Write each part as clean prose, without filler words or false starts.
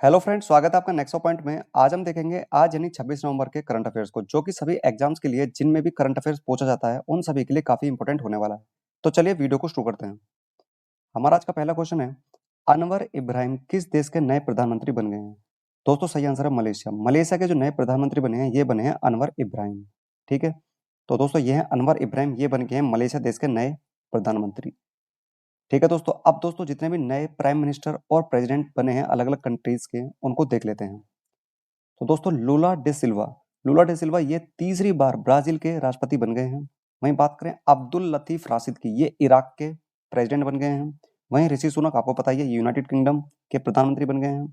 Hello friends, स्वागत है आपका नेक्स्ट पॉइंट में। आज हम देखेंगे आज यानी 26 नवंबर के करंट अफेयर्स को, जो कि सभी एग्जाम्स के लिए जिनमें भी करंट अफेयर्स पूछा जाता है उन सभी के लिए काफी इंपॉर्टेंट होने वाला है। तो चलिए वीडियो को शुरू करते हैं। हमारा आज का पहला क्वेश्चन है, अनवर इब्राहिम किस देश के नए प्रधानमंत्री बन गए हैं? दोस्तों सही आंसर है मलेशिया। मलेशिया के जो नए प्रधानमंत्री बने हैं ये बने हैं अनवर इब्राहिम। ठीक है, तो दोस्तों ये है अनवर इब्राहिम, ये बन गए हैं मलेशिया देश के नए प्रधानमंत्री। ठीक है दोस्तों, अब दोस्तों जितने भी नए प्राइम मिनिस्टर और प्रेसिडेंट बने हैं अलग अलग कंट्रीज के, उनको देख लेते हैं। तो दोस्तों लूला डे सिल्वा ये तीसरी बार ब्राजील के राष्ट्रपति बन गए हैं। वहीं बात करें अब्दुल लतीफ राशिद की, ये इराक के प्रेसिडेंट बन गए हैं। वहीं ऋषि सुनक आपको पता ही है यूनाइटेड किंगडम के प्रधानमंत्री बन गए हैं।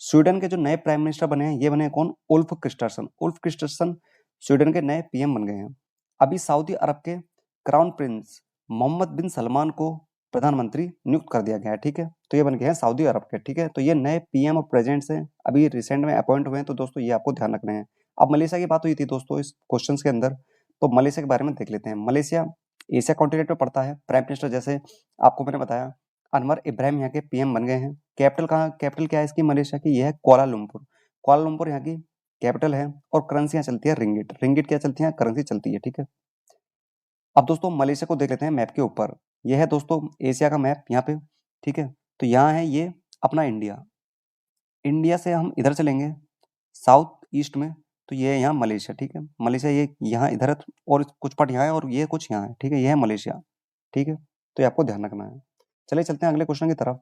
स्वीडन के जो नए प्राइम मिनिस्टर बने हैं ये बने हैं कौन? उल्फ क्रिस्टर्सन स्वीडन के नए पीएम बन गए हैं। अभी सऊदी अरब के क्राउन प्रिंस मोहम्मद बिन सलमान को प्रधानमंत्री नियुक्त कर दिया गया है। ठीक है, तो ये बन गए हैं सऊदी अरब के। ठीक है, तो ये नए पीएम और प्रेसिडेंट से अभी रिसेंट में अपॉइंट हुए हैं, तो दोस्तों ये आपको ध्यान रखना है। अब मलेशिया की बात हुई थी दोस्तों इस क्वेश्चन के अंदर, तो मलेशिया के बारे में देख लेते हैं। मलेशिया एशिया कॉन्टिनेंट में पड़ता है। प्राइम मिनिस्टर जैसे आपको मैंने बताया अनवर इब्राहिम यहाँ के पीएम बन गए हैं। कैपिटल क्या है इसकी मलेशिया की? यह है कुआलालंपुर यहाँ की कैपिटल है। और करेंसी यहाँ चलती है रिंगिट क्या चलती है? करेंसी चलती है। ठीक है, अब दोस्तों मलेशिया को देख लेते हैं मैप के ऊपर। यह है दोस्तों एशिया का मैप यहाँ पे। ठीक है, तो यहाँ है ये अपना इंडिया। इंडिया से हम इधर चलेंगे साउथ ईस्ट में, तो ये है यहाँ मलेशिया। ठीक है, मलेशिया ये यहाँ इधर है, और कुछ पार्ट यहाँ है और ये कुछ यहाँ है। ठीक है, ये है मलेशिया। ठीक है, तो ये आपको ध्यान रखना है। चलिए चलते हैं अगले क्वेश्चन की तरफ।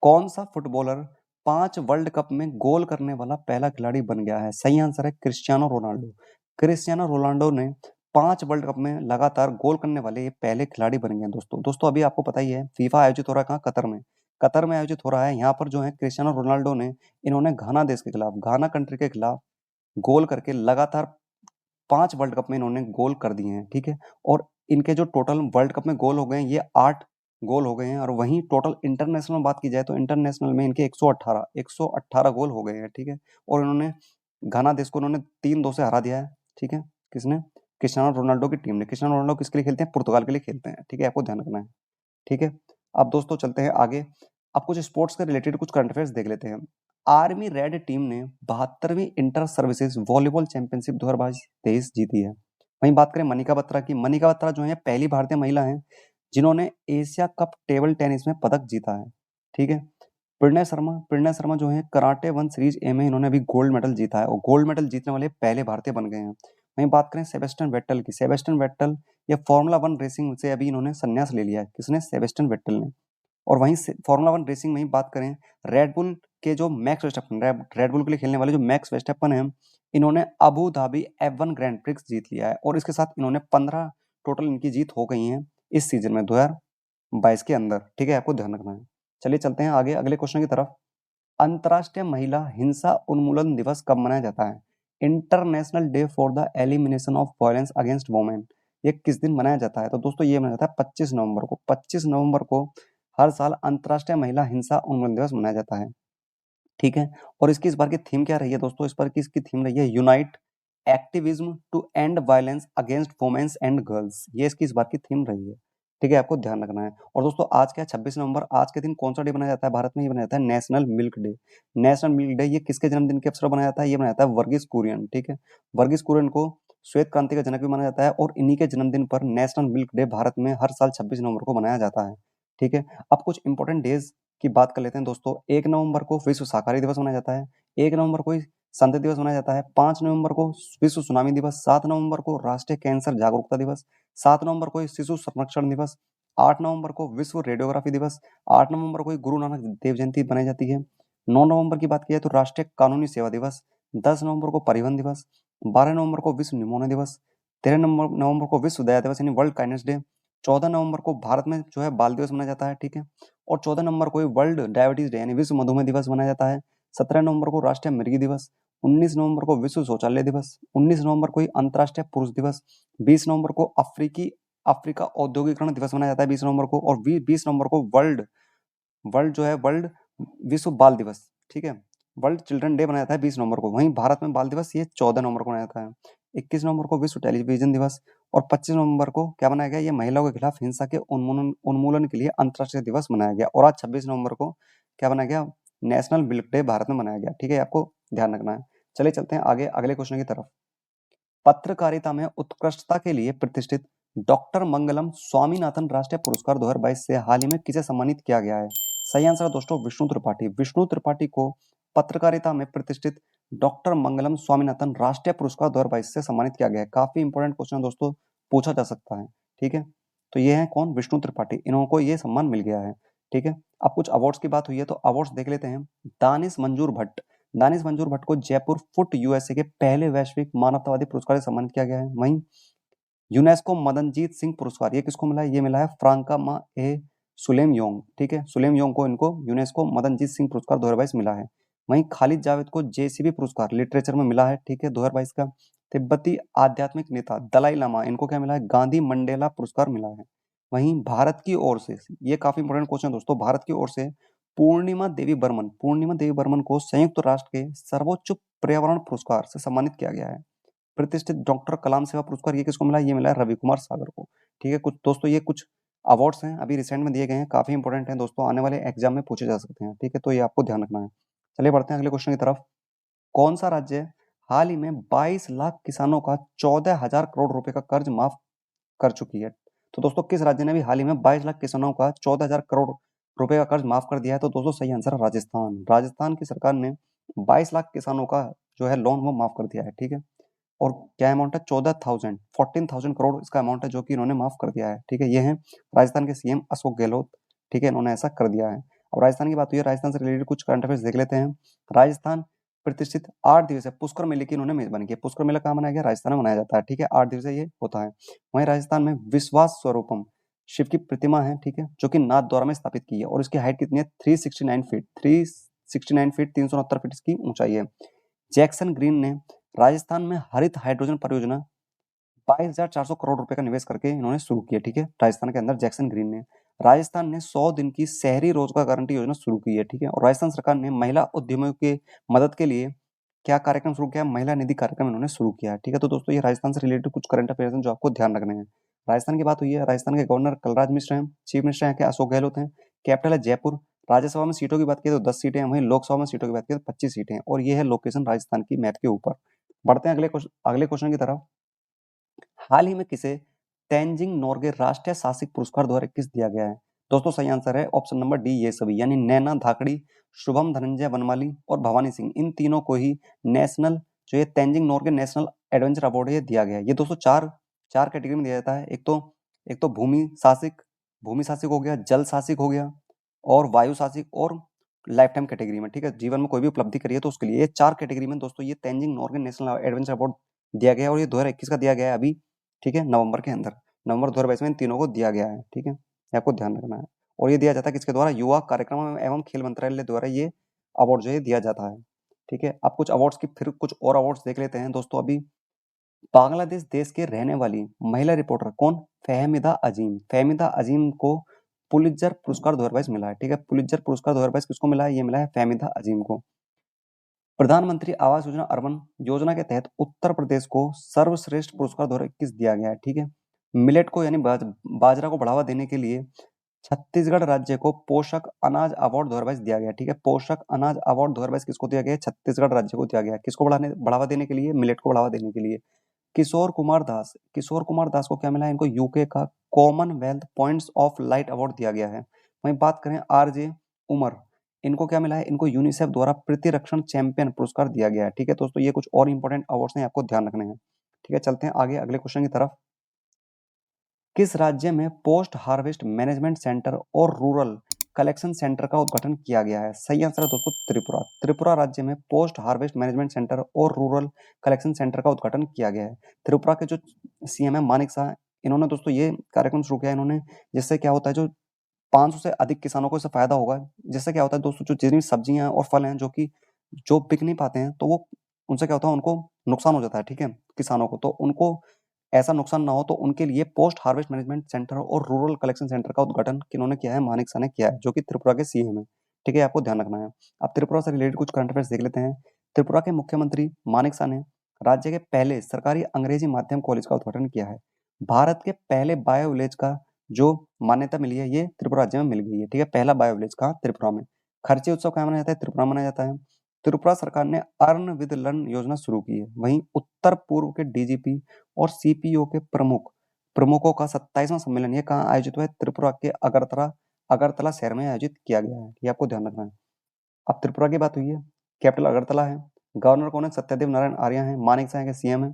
कौन सा फुटबॉलर 5 वर्ल्ड कप में गोल करने वाला पहला खिलाड़ी बन गया है? सही आंसर है क्रिस्टियानो रोनाल्डो। क्रिस्टियानो रोनाल्डो ने 5 वर्ल्ड कप में लगातार गोल करने वाले ये पहले खिलाड़ी बन गए हैं। दोस्तों अभी आपको पता ही है फीफा आयोजित हो रहा है कहाँ? कतर में आयोजित हो रहा है। यहाँ पर जो है क्रिस्टियानो रोनाल्डो ने इन्होंने घाना कंट्री के खिलाफ गोल करके लगातार 5 वर्ल्ड कप में इन्होंने गोल कर दिए हैं। ठीक है, और इनके जो टोटल वर्ल्ड कप में गोल हो गए हैं ये 8 गोल हो गए हैं। और वहीं टोटल इंटरनेशनल में बात की जाए तो इंटरनेशनल में इनके 118 गोल हो गए हैं। ठीक है, और इन्होंने घाना देश को उन्होंने 3-2 से हरा दिया है। ठीक है, किसने? क्रिस्टियानो रोनाल्डो की टीम ने। क्रिस्टियानो रोनाल्डो किसके लिए खेलते हैं? पुर्तगाल के लिए खेलते हैं। ठीक है, आपको ध्यान रखना है। ठीक है, अब दोस्तों चलते हैं आगे। अब कुछ स्पोर्ट्स के रिलेटेड कुछ करंट अफेयर्स देख लेते हैं। आर्मी रेड टीम ने 72वीं इंटर सर्विसेज वॉलीबॉल चैंपियनशिप 2023 जीती है। वहीं बात करें मनिका बत्रा की। मनिका बत्रा जो है पहली भारतीय महिला हैं जिन्होंने एशिया कप टेबल टेनिस में पदक जीता है। ठीक है, प्रणय शर्मा जो है कराटे 1 सीरीज ए में इन्होंने अभी गोल्ड मेडल जीता है, और गोल्ड मेडल जीतने वाले पहले भारतीय बन गए हैं। वहीं बात करें सेबेस्टियन वेट्टल की। सेबेस्टियन वेट्टल ये फॉर्मूला 1 रेसिंग से अभी इन्होंने संन्यास ले लिया है। किसने? सेबेस्टियन वेट्टल ने। और वहीं से फॉर्मूला 1 रेसिंग में ही बात करें, रेडबुल के जो मैक्स वर्स्टेपन, रेडबुल के लिए खेलने वाले जो मैक्स वर्स्टेपन हैं, इन्होंने Abu Dhabi F1 grand prix जीत लिया है, और इसके साथ इन्होंने 15 टोटल इनकी जीत हो गई हैं इस सीजन में 2022 के अंदर। ठीक है, आपको ध्यान रखना है। चलिए चलते हैं आगे अगले क्वेश्चन की तरफ। अंतर्राष्ट्रीय महिला हिंसा उन्मूलन दिवस कब मनाया जाता है? International day for the elimination of violence against women, ये किस दिन मनाया जाता है? तो दोस्तों ये मनाया जाता है 25 नवंबर को। 25 नवंबर को हर साल अंतर्राष्ट्रीय महिला हिंसा उन्मूलन दिवस मनाया जाता है। ठीक है, और इसकी इस बार की थीम क्या रही है दोस्तों? इस बार की इसकी थीम रही है unite activism to end violence against womens and girls. ये इसकी इस बार की थीम रही है। ठीक है, आपको ध्यान रखना है। और दोस्तों आज क्या है? 26 नवंबर। आज के दिन कौन सा डे बनाया जाता है भारत में? ये बनाया जाता है national milk day. National milk day ये किसके जन्मदिन के अवसर पर बनाया जाता है? ये बनाया जाता है वर्गीस कुरियन। ठीक है, वर्गीस कुरियन को श्वेत क्रांति का जनक भी माना जाता है, और इन्हीं के जन्मदिन पर नेशनल मिल्क डे भारत में हर साल 26 नवंबर को मनाया जाता है। ठीक है, अब कुछ इंपॉर्टेंट डेज की बात कर लेते हैं दोस्तों। 1 नवंबर को विश्व शाकाहारी दिवस मनाया जाता है। 1 नवंबर को संत दिवस मनाया जाता है। 5 नवंबर को विश्व सुनामी दिवस। 7 नवंबर को राष्ट्रीय कैंसर जागरूकता दिवस। 7 नवंबर को शिशु संरक्षण दिवस। 8 नवंबर को विश्व रेडियोग्राफी दिवस। 8 नवंबर को गुरु नानक देव जयंती मनाई जाती है। 9 नवंबर की बात की जाए तो राष्ट्रीय कानूनी सेवा दिवस। 10 नवंबर को परिवहन दिवस। 12 नवंबर को विश्व निमोनिया दिवस। 13 नवंबर को विश्व दया दिवस यानी वर्ल्ड काइंडनेस डे। 14 नवंबर को भारत में जो है बाल दिवस मनाया जाता है। ठीक है, और 14 नवंबर को वर्ल्ड डायबिटीज डे यानी विश्व मधुमेह दिवस मनाया जाता है। 17 नवंबर को राष्ट्रीय मृगी दिवस। 19 नवंबर को विश्व शौचालय दिवस। 19 नवंबर को अंतर्राष्ट्रीय पुरुष दिवस। 20 नवंबर को अफ्रीका औद्योगिकरण दिवस मनाया जाता है 20 नवंबर को। और 20 नवंबर को वर्ल्ड वर्ल्ड जो है वर्ल्ड विश्व बाल दिवस। ठीक है, वर्ल्ड चिल्ड्रन डे मनाया जाता है 20 नवंबर को। वहीं भारत में बाल दिवस ये 14 नवंबर को मनाया जाता है। 21 नवंबर को विश्व टेलीविजन दिवस। और 25 नवंबर को क्या मनाया गया? ये महिलाओं के खिलाफ हिंसा के उन्मूलन उन्मूलन के लिए अंतर्राष्ट्रीय दिवस मनाया गया। और आज 26 नवंबर को क्या बनाया गया? नेशनल मिल्क डे भारत में मनाया गया, ठीक है, आपको ध्यान रखना है। चलिए चलते हैं आगे अगले क्वेश्चन की तरफ। पत्रकारिता में उत्कृष्टता के लिए प्रतिष्ठित डॉक्टर मंगलम स्वामीनाथन राष्ट्रीय पुरस्कार 2022 से हाल ही में किसे सम्मानित किया गया है? सही आंसर है दोस्तों विष्णु त्रिपाठी। विष्णु त्रिपाठी को पत्रकारिता में प्रतिष्ठित डॉक्टर मंगलम स्वामीनाथन राष्ट्रीय पुरस्कार 2022 से सम्मानित किया गया है। काफी इंपॉर्टेंट क्वेश्चन दोस्तों, पूछा जा सकता है, ठीक है। तो ये है कौन? विष्णु त्रिपाठी, इनको ये सम्मान मिल गया है, ठीक है। अब कुछ अवार्ड्स की बात हुई है तो अवार्ड्स देख लेते हैं। दानिश मंजूर भट्ट, दानिश मंजूर भट्ट को जयपुर फुट यूएसए के पहले वैश्विक मानवतावादी पुरस्कार से सम्मानित किया गया है। वहीं यूनेस्को मदनजीत सिंह पुरस्कार ये किसको मिला है? ये मिला है फ्रांका मा ए सुलेमयोंग, ठीक है, सुलेमयोंग को इनको यूनेस्को मदनजीत सिंह पुरस्कार 2022 मिला है। वहीं खालिद जावेद को जेसीबी पुरस्कार लिटरेचर में मिला है, ठीक है, 2022 का। तिब्बती आध्यात्मिक नेता दलाई लामा, इनको क्या मिला है? गांधी मंडेला पुरस्कार मिला है। वहीं भारत की ओर से, ये काफी इंपॉर्टेंट क्वेश्चन दोस्तों, भारत की ओर से पूर्णिमा देवी बर्मन को संयुक्त राष्ट्र के सर्वोच्च पर्यावरण पुरस्कार से सम्मानित किया गया है। प्रतिष्ठित डॉक्टर कलाम सेवा पुरस्कार ये किसको मिला है? ये मिला है रवि कुमार सागर को, ठीक है। कुछ दोस्तों ये कुछ अवार्ड्स हैं अभी रिसेंट में दिए गए हैं, काफी इंपॉर्टेंट हैं दोस्तों, आने वाले एग्जाम में पूछे जा सकते हैं, ठीक है, तो ये आपको ध्यान रखना है। चलिए बढ़ते हैं अगले क्वेश्चन की तरफ। कौन सा राज्य हाल ही में 22 लाख किसानों का 14,000 करोड़ रुपए का कर्ज माफ कर चुकी है? तो दोस्तों किस राज्य ने भी हाल ही में 22 लाख किसानों का 14,000 करोड़ रुपए का कर्ज माफ कर दिया है? तो दोस्तों सही आंसर है राजस्थान। राजस्थान की सरकार ने 22 लाख किसानों का जो है लोन वो माफ कर दिया है, ठीक है। और क्या अमाउंट है? 14,000 करोड़ इसका अमाउंट है जो कि इन्होंने माफ कर दिया है, ठीक है। ये है राजस्थान के सीएम अशोक गहलोत, ठीक है, इन्होंने ऐसा कर दिया है। अब राजस्थान की बात हुई है, राजस्थान से रिलेटेड कुछ करंट अफेयर्स देख लेते हैं। राजस्थान प्रतिष्ठित 8 दिवसीय पुष्कर मेले की इन्होंने मेजबानी की। पुष्कर मेला कहाँ मनाया गया? राजस्थान में मनाया जाता है, ठीक है, 8 दिवसीय ये होता है। वहीं राजस्थान में विश्वास स्वरूपम शिव की प्रतिमा है, ठीक है, जो कि नाथद्वारा में स्थापित की है और इसकी हाइट कितनी है? 369 फीट 369 फीट इसकी ऊंचाई है। जैक्सन ग्रीन ने राजस्थान में हरित हाइड्रोजन परियोजना 22,400 करोड़ रुपए का निवेश करके इन्होंने शुरू किया, ठीक है, राजस्थान के अंदर जैक्सन ग्रीन ने। राजस्थान ने 100 दिन की शहरी रोजगार गारंटी योजना शुरू की है, ठीक है, और राजस्थान सरकार ने महिला उद्यमियों की मदद के लिए क्या कार्यक्रम शुरू किया? महिला निधि कार्यक्रम इन्होंने शुरू किया है, ठीक है। तो दोस्तों ये राजस्थान से रिलेटेड कुछ करंट अफेयर्स हैं जो आपको ध्यान रखने हैं। राजस्थान की बात हुई है, राजस्थान के गवर्नर कलराज मिश्र हैं, चीफ मिनिस्टर हैं क्या? अशोक गहलोत हैं, कैपिटल है जयपुर। राज्यसभा में सीटों की बात की तो 10 सीटें हैं, वहीं लोकसभा में सीटों की बात की तो 25 सीटें हैं, और ये है लोकेशन राजस्थान की मैप के ऊपर। बढ़ते हैं अगले क्वेश्चन की तरफ। हाल ही में किसे तेंजिंग नोर्गे राष्ट्रीय साहसिक पुरस्कार 2021 दिया गया है? दोस्तों सही आंसर है ऑप्शन नंबर डी, ये सभी, यानी नैना धाकड़ी, शुभम धनंजय वनमाली और भवानी सिंह, इन तीनों को ही नेशनल जो ये Tenzing Norgay national adventure award ये दिया गया है। ये दोस्तों चार चार कैटेगरी में दिया जाता है। एक तो भूमि साहसिक हो गया, जल साहसिक हो गया, और वायु साहसिक, और लाइफ टाइम कैटेगरी में, ठीक है, जीवन में कोई भी उपलब्धि करी है तो उसके लिए। ये 4 कैटेगरी में दोस्तों ये Tenzing Norgay national adventure award दिया गया है, और ये 2021 का दिया गया है अभी, ठीक है, नवंबर के अंदर। नवंबर 2022 में इन तीनों को दिया गया है, ठीक है, ये आपको ध्यान रखना है। और ये दिया जाता है किसके द्वारा? युवा कार्यक्रम एवं खेल मंत्रालय द्वारा ये अवार्ड जो है दिया जाता है, ठीक है। अब कुछ अवार्ड्स की फिर कुछ और अवार्ड्स देख लेते हैं दोस्तों। अभी बांग्लादेश देश के रहने वाली महिला रिपोर्टर कौन? फहमिदा अजीम। फहमिदा अजीम को पुलित्जर पुरस्कार 2022 मिला है, ठीक है, पुलित्जर पुरस्कार 2022 किसको मिला है? ये मिला है फहमिदा अजीम को। प्रधानमंत्री आवास योजना अर्बन योजना के तहत उत्तर प्रदेश को सर्वश्रेष्ठ पुरस्कार 2021 दिया गया है, ठीक है। मिलेट को यानी बाजरा को बढ़ावा देने के लिए छत्तीसगढ़ राज्य को पोषक अनाज अवार्ड 2022 दिया गया, ठीक है। पोषक अनाज अवार्ड 2022 किसको दिया गया है? छत्तीसगढ़ राज्य को दिया गया है। किसको बढ़ावा देने के लिए? मिलेट को बढ़ावा देने के लिए। किशोर कुमार दास को क्या मिला है? इनको यूके का Commonwealth points of light award दिया गया है। वहीं बात करें आरजे उमर, इनको क्या मिला है? इनको यूनिसेफ द्वारा प्रतिरक्षण चैंपियन पुरस्कार दिया गया है, ठीक है। दोस्तों ये कुछ और इंपॉर्टेंट अवार्ड्स हैं, आपको ध्यान रखने हैं, ठीक है। चलते हैं आगे अगले क्वेश्चन की तरफ। किस राज्य में पोस्ट हार्वेस्ट मैनेजमेंट सेंटर और रूरल कलेक्शन सेंटर का उद्घाटन किया गया है? सही आंसर है दोस्तों त्रिपुरा। त्रिपुरा राज्य में पोस्ट हार्वेस्ट मैनेजमेंट सेंटर और रूरल कलेक्शन सेंटर का उद्घाटन किया गया है। त्रिपुरा के जो सीएम है मानिक शाह, इन्होंने दोस्तों ये कार्यक्रम शुरू किया इन्होंने, जिससे क्या होता है, जो 500 से अधिक किसानों को इससे फायदा होगा। जिससे क्या होता है दोस्तों, जो जितनी सब्जियां और फल हैं जो बिक नहीं पाते हैं, तो वो उनसे क्या होता है, उनको नुकसान हो जाता है, ठीक है, किसानों को। तो उनको ऐसा नुकसान ना हो, तो उनके लिए पोस्ट हार्वेस्ट मैनेजमेंट सेंटर और रूरल कलेक्शन सेंटर का उद्घाटन किन्होंने किया है? मानिक शाह ने किया है, जो कि त्रिपुरा के सीएम है, ठीक है, आपको ध्यान रखना है। अब त्रिपुरा से रिलेटेड कुछ करंट अफेयर्स देख लेते हैं। त्रिपुरा के मुख्यमंत्री मानिक शाह ने राज्य के पहले सरकारी अंग्रेजी माध्यम कॉलेज का उद्घाटन किया है। भारत के पहले बायो विलेज का जो मान्यता मिली है, ये त्रिपुरा राज्य में मिल गई है, ठीक है। पहला बायो विलेज कहाँ? त्रिपुरा में। खर्चे उत्सव कहाँ मनाया जाता है? त्रिपुरा मनाया जाता है। त्रिपुरा सरकार ने अर्न विद लर्न योजना शुरू की है। वहीं उत्तर पूर्व के डीजीपी और सीपीओ के प्रमुखों का 27वां सम्मेलन ये कहाँ आयोजित हुआ है? त्रिपुरा के अगरतला शहर में आयोजित किया गया है। ये आपको ध्यान रखना है। अब त्रिपुरा की बात हुई है, कैपिटल अगरतला है। गवर्नर कौन है? सत्यदेव नारायण आर्य हैं। मानेक शाह के सीएम है।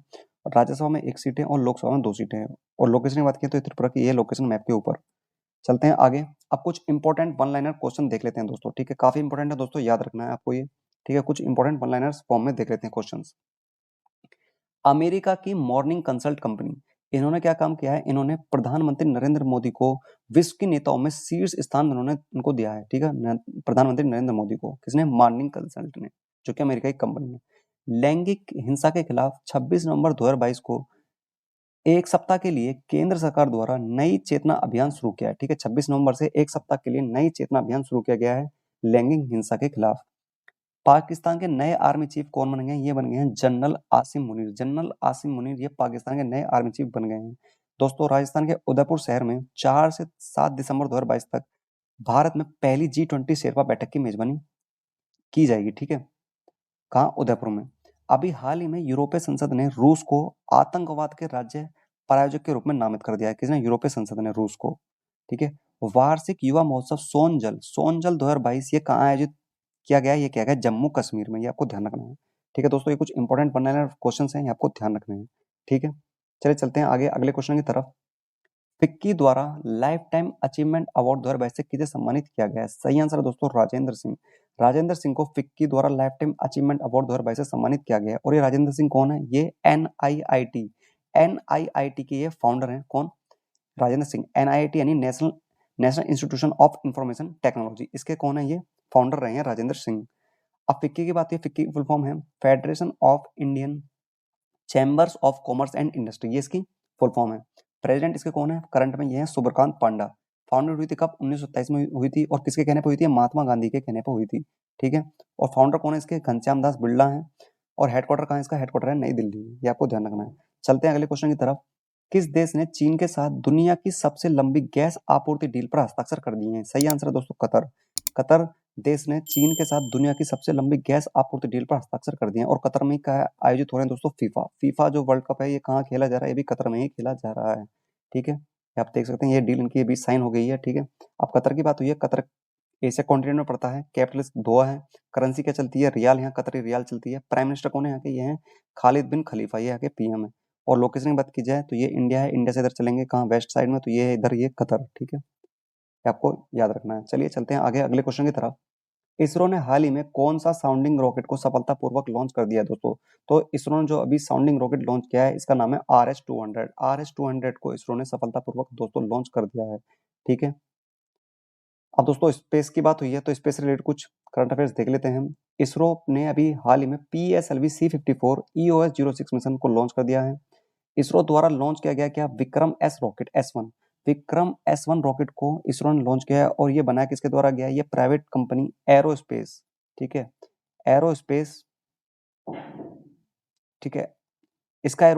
राज्यसभा में 1 सीट है और लोकसभा में 2 सीटें हैं। और लोकेशन की बात की तो त्रिपुरा की ये लोकेशन मैप के ऊपर। चलते हैं आगे। अब कुछ इंपॉर्टेंट वन लाइनर क्वेश्चन देख लेते हैं दोस्तों, ठीक है? काफी इंपॉर्टेंट है दोस्तों, याद रखना है आपको ये, ठीक है? कुछ इंपॉर्टेंट वन लाइनर्स फॉर्म में देख लेते हैं क्वेश्चंस। अमेरिका की मॉर्निंग कंसल्ट कंपनी, इन्होंने क्या काम किया है? इन्होंने प्रधानमंत्री नरेंद्र मोदी को विश्व के नेताओं में शीर्ष स्थान इन्होंने उनको दिया है, ठीक है? प्रधानमंत्री नरेंद्र मोदी को किसने? मॉर्निंग कंसल्ट ने, जो कि अमेरिका की कंपनी है। लैंगिक हिंसा के खिलाफ 26 नवंबर 2022 को एक सप्ताह के लिए केंद्र सरकार द्वारा नई चेतना अभियान शुरू किया है, ठीक है? 26 नवंबर से एक सप्ताह के लिए नई चेतना अभियान शुरू किया गया है लैंगिक हिंसा के खिलाफ। पाकिस्तान के नए आर्मी चीफ कौन बन गए हैं? ये बन गए हैं जनरल आसिम मुनीर। जनरल आसिम मुनीर ये पाकिस्तान के नए आर्मी चीफ बन गए हैं। दोस्तों, राजस्थान के उदयपुर शहर में 4 से 7 दिसंबर 2022 तक भारत में पहली G20 शेरपा बैठक की मेजबानी की जाएगी, ठीक है? कहाँ? उदयपुर में। अभी हाल ही में यूरोपीय संसद ने रूस को आतंकवाद के राज्य प्रायोजक के रूप में नामित कर दिया है। किसने? यूरोपीय संसद ने रूस को, ठीक है? वार्षिक युवा महोत्सव सोनजल 2022 ये कहाँ आयोजित किया गया है? ये किया गया जम्मू कश्मीर में। ये आपको ध्यान रखना है, ठीक है दोस्तों? ये कुछ इंपॉर्टेंट वन लाइनर क्वेश्चन हैं, ये आपको ध्यान रखने हैं, ठीक है? चलिए चलते हैं आगे अगले क्वेश्चन की तरफ। फिक्की द्वारा लाइफ टाइम अचीवमेंट अवार्ड 2022 से किसे सम्मानित किया गया है? सही आंसर है दोस्तों राजेंद्र सिंह। राजेंद्र सिंह को फिक्की द्वारा लाइफ टाइम अचीवमेंट अवार्ड 2022 से सम्मानित किया गया है। और ये राजेंद्र सिंह कौन है? ये एनआईआईटी के ये फाउंडर हैं। कौन? राजेंद्र सिंह। एनआईआईटी यानी national institution of information technology, इसके कौन है? ये फाउंडर रहे हैं राजेंद्र सिंह। अब फिक्की की बात है, फिक्की की फुल फॉर्म है federation of Indian chambers of commerce and industry, ये इसकी फुल फॉर्म है। प्रेसिडेंट इसके कौन है? करंट में ये है सुब्रकांत पांडा। फाउंडेड हुई थी कब? 1927 में हुई थी। और किसके कहने पर हुई थी? महात्मा गांधी के कहने पर हुई थी, ठीक है? और फाउंडर कौन है इसके? घनश्याम दास बिरला है। और हेडक्वार्टर कहाँ है इसका? हेडक्वार्टर है नई दिल्ली में। ये आपको ध्यान रखना है। चलते हैं अगले क्वेश्चन की तरफ। किस देश ने चीन के साथ दुनिया की सबसे लंबी गैस आपूर्ति डील पर हस्ताक्षर कर दिए हैं? सही आंसर है दोस्तों कतर। कतर देश ने चीन के साथ दुनिया की सबसे लंबी गैस आपूर्ति डील पर हस्ताक्षर कर दिए हैं। और कतर में क्या आयोजित हो रहे हैं दोस्तों? फीफा जो वर्ल्ड कप है ये कहाँ खेला जा रहा है? ये भी कतर में ही खेला जा रहा है, ठीक है? आप देख सकते हैं ये डील इनकी अभी साइन हो गई है, ठीक है? अब कतर की बात हुई है। कतर एशिया कॉन्टिनेंट में पड़ता है। कैपिटल दोहा है। करेंसी क्या चलती है? रियाल, यहाँ कतरी रियाल चलती है। प्राइम मिनिस्टर कौन है यहाँ के? ये हैं खालिद बिन खलीफा, ये यहाँ के पीएम है। और लोकेशन की बात की जाए तो ये इंडिया है। इंडिया से इधर चलेंगे कहाँ? वेस्ट साइड में, तो ये है इधर, ये कतर, ठीक है? ये आपको याद रखना है। चलिए चलते हैं आगे अगले क्वेश्चन की तरफ। इसरो ने हाल ही में कौन सा साउंडिंग रॉकेट को सफलतापूर्वक लॉन्च कर दिया है दोस्तों? तो इसरो ने जो अभी साउंडिंग रॉकेट लॉन्च किया है इसका नाम है RS-200। RS-200 को इसरो ने सफलतापूर्वक दोस्तों लॉन्च कर दिया है, ठीक है? अब दोस्तों स्पेस की बात हुई है तो स्पेस से रिलेटेड कुछ करंट अफेयर्स देख लेते हैं हम। इसरो ने अभी हाल ही में PSLV C-54 EOS-06 मिशन को लॉन्च कर दिया है। इसरो द्वारा लॉन्च किया गया क्या? Vikram S rocket S1। Vikram S1 rocket को इसरो ने लॉन्च किया है। और ये बनाया किसके द्वारा गया है? ये प्राइवेट कंपनी एरोस्पेस, ठीक है? एरोस्पेस, ठीक है? स्काई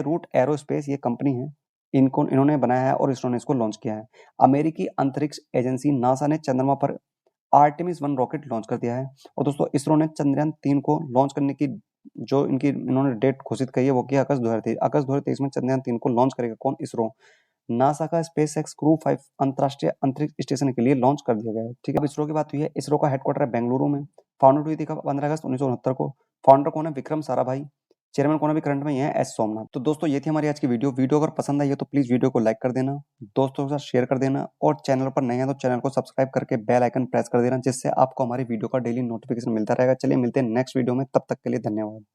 रूट एरोस्पेस ये कंपनी है, इन्होंने बनाया है और इसरो ने इसको लॉन्च किया है। अमेरिकी अंतरिक्ष एजेंसी नासा ने चंद्रमा पर आर्टेमिस 1 रॉकेट लॉन्च कर दिया है। और दोस्तों इसरो ने चंद्रयान 3 को लॉन्च करने की जो इनकी इन्होंने डेट घोषित की है वो की अगस्त 2023। अगस्त 2023 में चंद्रयान 3 को लॉन्च करेगा कौन? इसरो। नासा का SpaceX क्रू 5 अंतरराष्ट्रीय अंतरिक्ष स्टेशन के लिए लॉन्च कर दिया गया है, ठीक है? अब इसरो की बात हुई है। इसरो का हेडक्वार्टर है बेंगलुरु में। फाउंडेड हुई थी कब? 15 अगस्त 1969 को। फाउंडर कौन है? विक्रम साराभाई। चेयरमैन कौन अभी करंट में? ये है एस सोमनाथ। तो दोस्तों ये थी हमारी आज की वीडियो अगर पसंद आई है तो प्लीज वीडियो को लाइक कर देना, दोस्तों के साथ शेयर कर देना, और चैनल पर नए हैं तो चैनल को सब्सक्राइब करके बेल आइकन प्रेस कर देना, जिससे आपको हमारी वीडियो का डेली नोटिफिकेशन मिलता रहेगा। चलिए मिलते हैं नेक्स्ट वीडियो में, तब तक के लिए धन्यवाद।